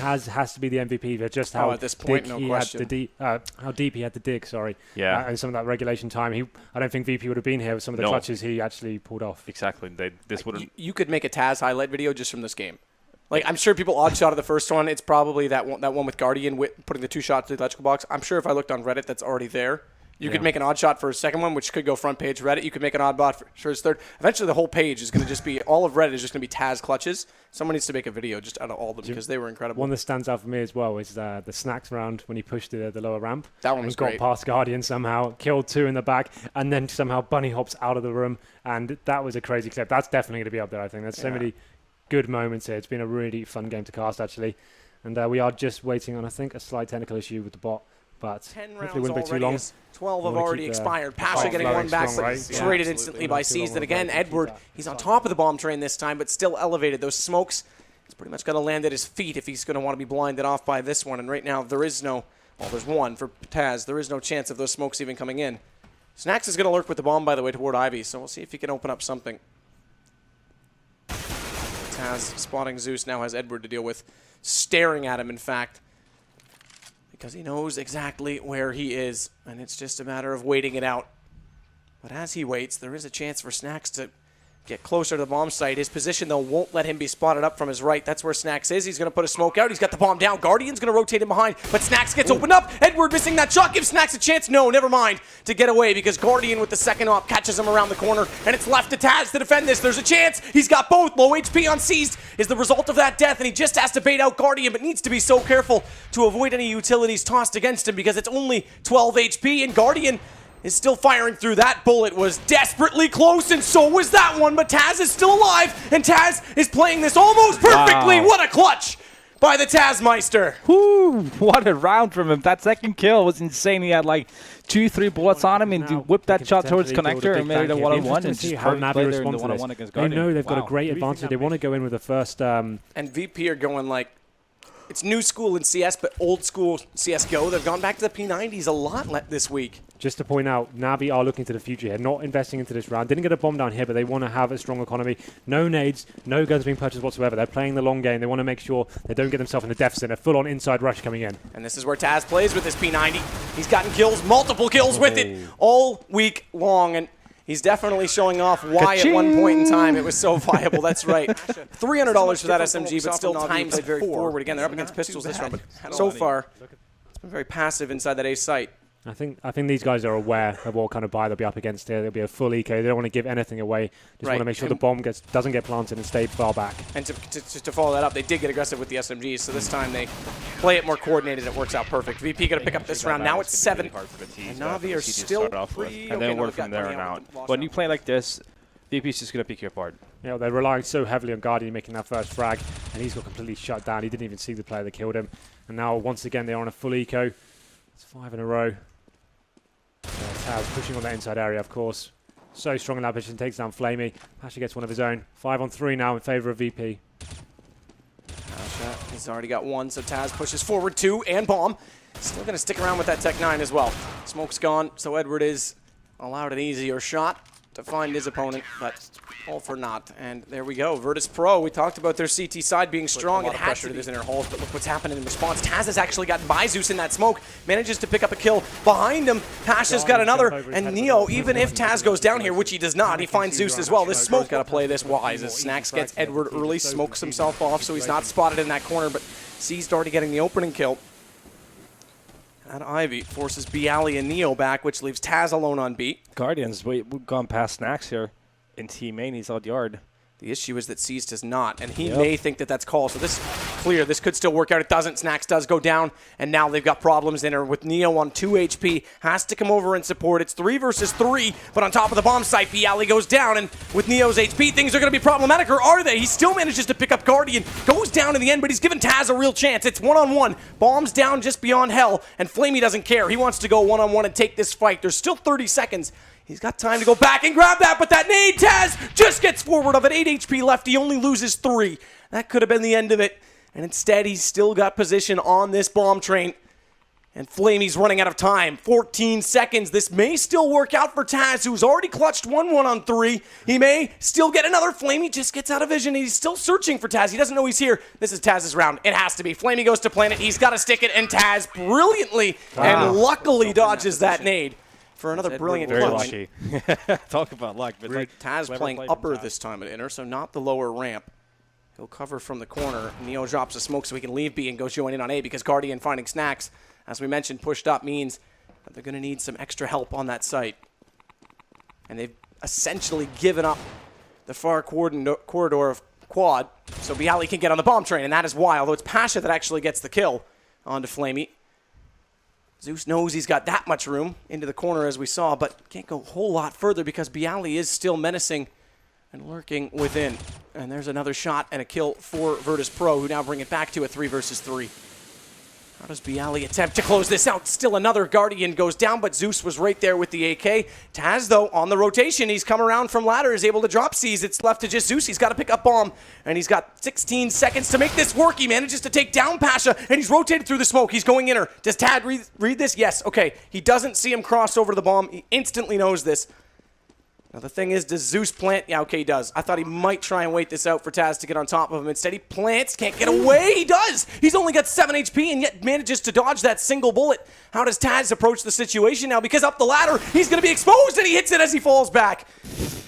Taz has to be the MVP for just how at this point, no question. How deep he had to dig. Sorry. Yeah. And some of that regulation time. I don't think VP would have been here with some of the clutches he actually pulled off. Exactly. This would. You could make a Taz highlight video just from this game. Like, I'm sure people odd shot of the first one. It's probably that one with Guardian putting the 2 shots to the electrical box. I'm sure if I looked on Reddit, that's already there. You could make an odd shot for a second one, which could go front page Reddit. You could make an odd bot for his third. Eventually, the whole page is going to just be, all of Reddit is just going to be Taz clutches. Someone needs to make a video just out of all of them because they were incredible. One that stands out for me as well is the snacks round when he pushed the lower ramp. That one was great. Got past Guardian somehow, killed 2 in the back, and then somehow bunny hops out of the room. And that was a crazy clip. That's definitely going to be up there, I think. There's so many good moments here. It's been a really fun game to cast, actually. And we are just waiting on, I think, a slight technical issue with the bot. But 10 hopefully it won't be too long. 12 have already expired. Pasha getting one back, but traded instantly by Seized. And again, Edward, he's on top of the bomb train this time, but still elevated. Those smokes, he's pretty much got to land at his feet if he's going to want to be blinded off by this one. And right now, there is no, well, there's one for Taz. There is no chance of those smokes even coming in. Snacks is going to lurk with the bomb, by the way, toward Ivy, so we'll see if he can open up something. Taz spotting Zeus now has Edward to deal with, staring at him, in fact, because he knows exactly where he is, and it's just a matter of waiting it out. But as he waits, there is a chance for Snacks to get closer to the bomb site. His position, though, won't let him be spotted up from his right. That's where Snacks is. He's going to put a smoke out. He's got the bomb down. Guardian's going to rotate him behind, but Snacks gets opened up. Edward missing that shot. Gives Snacks a chance. No, never mind. To get away because Guardian with the second op catches him around the corner, and it's left to Taz to defend this. There's a chance. He's got both. Low HP on Seized is the result of that death, and he just has to bait out Guardian, but needs to be so careful to avoid any utilities tossed against him because it's only 12 HP, and Guardian is still firing through. That bullet was desperately close, and so was that one, but Taz is still alive, and Taz is playing this almost perfectly. Wow. What a clutch by the Tazmeister. Whoo, what a round from him. That second kill was insane. He had like 2-3 bullets on him, and he whipped that shot towards connector and made it a one-on-one. And see how Navi responds to this. They know they've got a great advantage. They want to go in with the first... And VP are going like, it's new school in CS, but old school CSGO. They've gone back to the P90s a lot this week. Just to point out, Navi are looking to the future here, not investing into this round. Didn't get a bomb down here, but they want to have a strong economy. No nades, no guns being purchased whatsoever. They're playing the long game. They want to make sure they don't get themselves in the deficit. A full-on inside rush coming in. And this is where Taz plays with this P90. He's gotten kills, multiple kills with it all week long. And he's definitely showing off why at one point in time it was so viable. That's right. $300 for that SMG, but still times very forward. Again, they're up against pistols this round, but so far, it's been very passive inside that A site. I think these guys are aware of what kind of buy they'll be up against here. They'll be a full eco. They don't want to give anything away. Just want to make sure the bomb doesn't get planted and stay far back. And to follow that up, they did get aggressive with the SMGs, so this time they play it more coordinated and it works out perfect. VP going to pick up this round. Now it's 7. And Navi are still pretty and then work from there on out. When you play like this, VP's just going to pick you apart. You know, they're relying so heavily on Guardian making that first frag, and he's got completely shut down. He didn't even see the player that killed him. And now, once again, they're on a full eco. It's 5 in a row. Taz pushing on that inside area, of course. So strong in that position, takes down Flamey. Pasha gets one of his own. 5 on 3 now in favor of VP. Pasha, he's already got 1, so Taz pushes forward 2 and bomb. Still going to stick around with that Tech 9 as well. Smoke's gone, so Edward is allowed an easier shot to find his opponent, but all for naught. And there we go, Virtus Pro. We talked about their CT side being strong. It had to this inner halls, but look what's happening in response. Taz has actually gotten by Zeus in that smoke, manages to pick up a kill behind him. Pasha's got another, and Neo, even if Taz goes down here, which he does not, he finds Zeus as well. This smoke got to play this wise as Snacks gets Edward early, smokes himself off, so he's not spotted in that corner, but Seized already getting the opening kill. And Ivy forces Bialy and Neo back, which leaves Taz alone on B. Guardians, we've gone past Snacks here. In T main, he's out yard. The issue is that Seized does not, and he may think that that's call. So this is clear. This could still work out. It doesn't. Snacks does go down, and now they've got problems in her with Neo on 2 HP. Has to come over and support. It's 3 versus 3, but on top of the bomb site, Bialy goes down, and with Neo's HP, things are going to be problematic, or are they? He still manages to pick up Guardian, goes down in the end, but he's given Taz a real chance. It's 1-on-1. Bombs down just beyond hell, and Flamey doesn't care. He wants to go 1-on-1 and take this fight. There's still 30 seconds. He's got time to go back and grab that, but that nade, Taz just gets forward of it. 8 HP left. He only loses 3. That could have been the end of it. And instead, he's still got position on this bomb train. And Flamey's running out of time. 14 seconds. This may still work out for Taz, who's already clutched 1-1 on 3. He may still get another. Flamey just gets out of vision. He's still searching for Taz. He doesn't know he's here. This is Taz's round. It has to be. Flamey goes to plant it. He's got to stick it, and Taz brilliantly and luckily dodges that nade for another brilliant Very clutch. lucky. Talk about luck. But like, Taz playing upper this time at inner, so not the lower ramp. He'll cover from the corner. Neo drops a smoke so he can leave B and go join in on A because Guardian finding Snacks, as we mentioned, pushed up means that they're going to need some extra help on that site. And they've essentially given up the far corridor of quad so Bialy can get on the bomb train, and that is why, although it's Pasha that actually gets the kill onto Flamey. Zeus knows he's got that much room into the corner as we saw, but can't go a whole lot further because Bialy is still menacing and lurking within. And there's another shot and a kill for Virtus Pro, who now bring it back to a 3 versus 3. How does Bialy attempt to close this out? Still another Guardian goes down, but Zeus was right there with the AK. Taz, though, on the rotation. He's come around from ladder, is able to drop C's. It's left to just Zeus. He's got to pick up bomb, and he's got 16 seconds to make this work. He manages to take down Pasha, and he's rotated through the smoke. He's going inner. Does Tad read this? Yes. Okay. He doesn't see him cross over to the bomb. He instantly knows this. Now, the thing is, does Zeus plant? Yeah, okay, he does. I thought he might try and wait this out for Taz to get on top of him. Instead, he plants, can't get away. He does! He's only got 7 HP and yet manages to dodge that single bullet. How does Taz approach the situation now? Because up the ladder, he's going to be exposed, and he hits it as he falls back.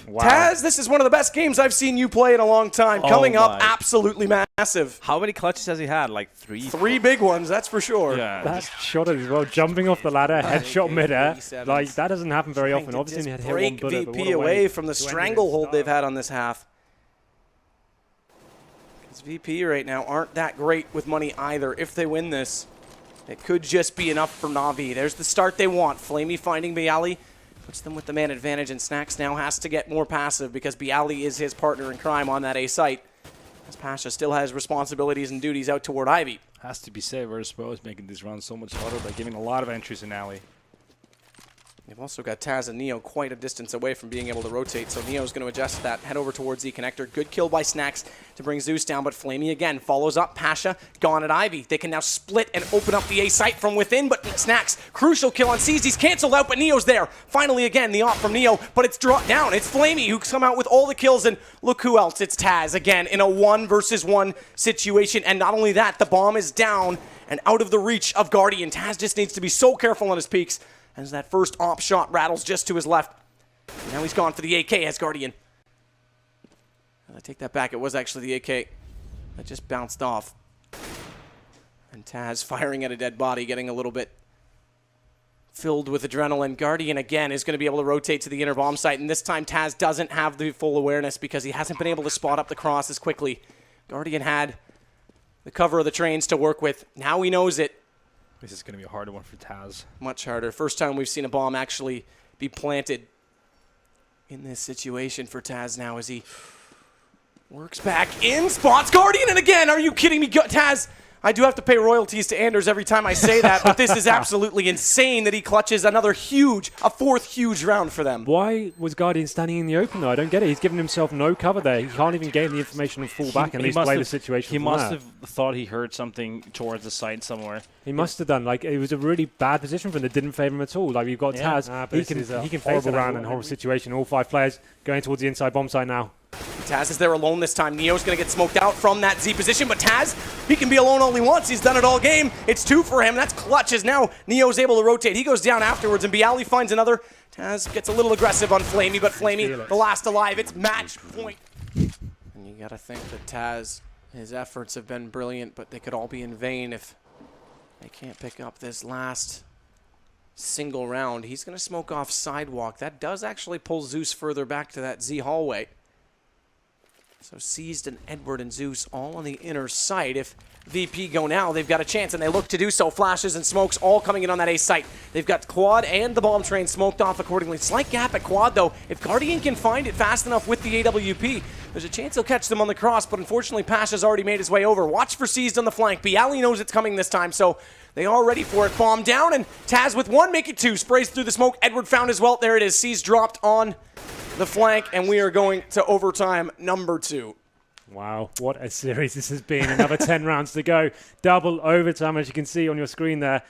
Wow. Taz, this is one of the best games I've seen you play in a long time. Coming up, absolutely massive. how many clutches has he had? Like 3? 3 big ones, that's for sure. Yeah. That shot as well, jumping off the ladder, headshot mid-air. Like, that doesn't happen very often. Obviously, he had hit one bullet, but VP away from the stranglehold they've had on this half. Because VP right now aren't that great with money either. If they win this, it could just be enough for Na'Vi. There's the start they want. Flamey finding Bialy. Puts them with the man advantage, and Snacks now has to get more passive because Bialy is his partner in crime on that A site. As Pasha still has responsibilities and duties out toward Ivy. Has to be said, Virtus Pro is making these runs so much harder by giving a lot of entries in alley. They've also got Taz and Neo quite a distance away from being able to rotate, so Neo's going to adjust that, head over towards the connector. Good kill by Snacks to bring Zeus down, but Flamey again follows up. Pasha gone at Ivy. They can now split and open up the A site from within, but Snacks, crucial kill on C's. He's canceled out, but Neo's there. Finally again, the op from Neo, but it's dropped down. It's Flamey who's come out with all the kills, and look who else. It's Taz again in a 1 versus 1 situation, and not only that, the bomb is down and out of the reach of Guardian. Taz just needs to be so careful on his peaks as that first op shot rattles just to his left. Now he's gone for the AK as Guardian. And I take that back. It was actually the AK that just bounced off. And Taz firing at a dead body, getting a little bit filled with adrenaline. Guardian again is going to be able to rotate to the inner bomb site, and this time Taz doesn't have the full awareness because he hasn't been able to spot up the cross as quickly. Guardian had the cover of the trains to work with. Now he knows it. This is going to be a harder one for Taz. Much harder. First time we've seen a bomb actually be planted in this situation for Taz now as he works back in, spots Guardian, and again, are you kidding me? Taz, I do have to pay royalties to Anders every time I say that, but this is absolutely insane that he clutches another huge, a 4th huge round for them. Why was Guardian standing in the open, though? I don't get it. He's given himself no cover there. He can't even gain the information and fall back and at least play the situation. He must have thought he heard something towards the site somewhere. He must have done. Like, it was a really bad position for him that didn't favour him at all. Like, we've got Taz. He can face a round and horrible situation. All 5 players going towards the inside bomb site now. Taz is there alone this time. Neo's going to get smoked out from that Z position, but Taz, he can be alone all he wants. He's done it all game. It's 2 for him. That's clutch as now Neo's able to rotate. He goes down afterwards, and Bialy finds another. Taz gets a little aggressive on Flamey, but Flamey, the last alive. It's match point. And you got to think that Taz, his efforts have been brilliant, but they could all be in vain if they can't pick up this last single round. He's going to smoke off sidewalk. That does actually pull Zeus further back to that Z hallway. So Seized and Edward and Zeus all on the inner site. If VP go now, they've got a chance, and they look to do so. Flashes and smokes all coming in on that A site. They've got quad and the bomb train smoked off accordingly. Slight gap at quad, though. If Guardian can find it fast enough with the AWP, there's a chance he'll catch them on the cross, but unfortunately Pasha's already made his way over. Watch for Seized on the flank. Bialy knows it's coming this time, so they are ready for it. Bomb down, and Taz with 1, make it 2. Sprays through the smoke. Edward found his welt. There it is. Seized dropped on the flank, and we are going to overtime number 2. Wow, what a series this has been. Another 10 rounds to go. Double overtime, as you can see on your screen there.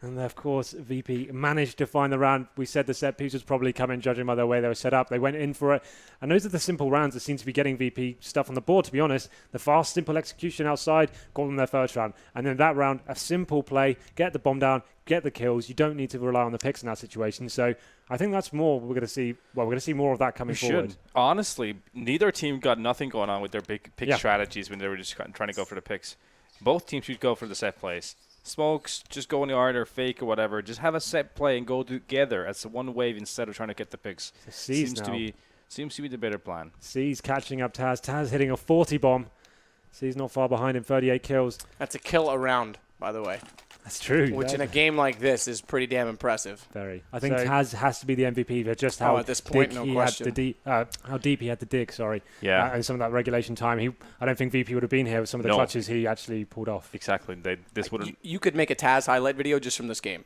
And of course, VP managed to find the round. We said the set piece was probably coming, judging by the way they were set up. They went in for it. And those are the simple rounds that seem to be getting VP stuff on the board, to be honest. The fast, simple execution outside got them their first round. And then that round, a simple play, get the bomb down, get the kills. You don't need to rely on the picks in that situation. So I think that's more we're going to see. Well, we're going to see more of that coming forward. Honestly, neither team got nothing going on with their big pick strategies when they were just trying to go for the picks. Both teams should go for the set plays. Smokes, just go in the yard or fake or whatever. Just have a set play and go together as one wave instead of trying to get the picks. Seems to be the better plan. C's catching up Taz. Taz hitting a 40 bomb. C's not far behind him, 38 kills. That's a kill a round, by the way. That's true. Which in a game like this is pretty damn impressive. Very. I think Taz has to be the MVP for just how at this point, no question. How deep he had to dig. Sorry. Yeah. And some of that regulation time. I don't think VP would have been here with some of the clutches he actually pulled off. Exactly. This would. You could make a Taz highlight video just from this game.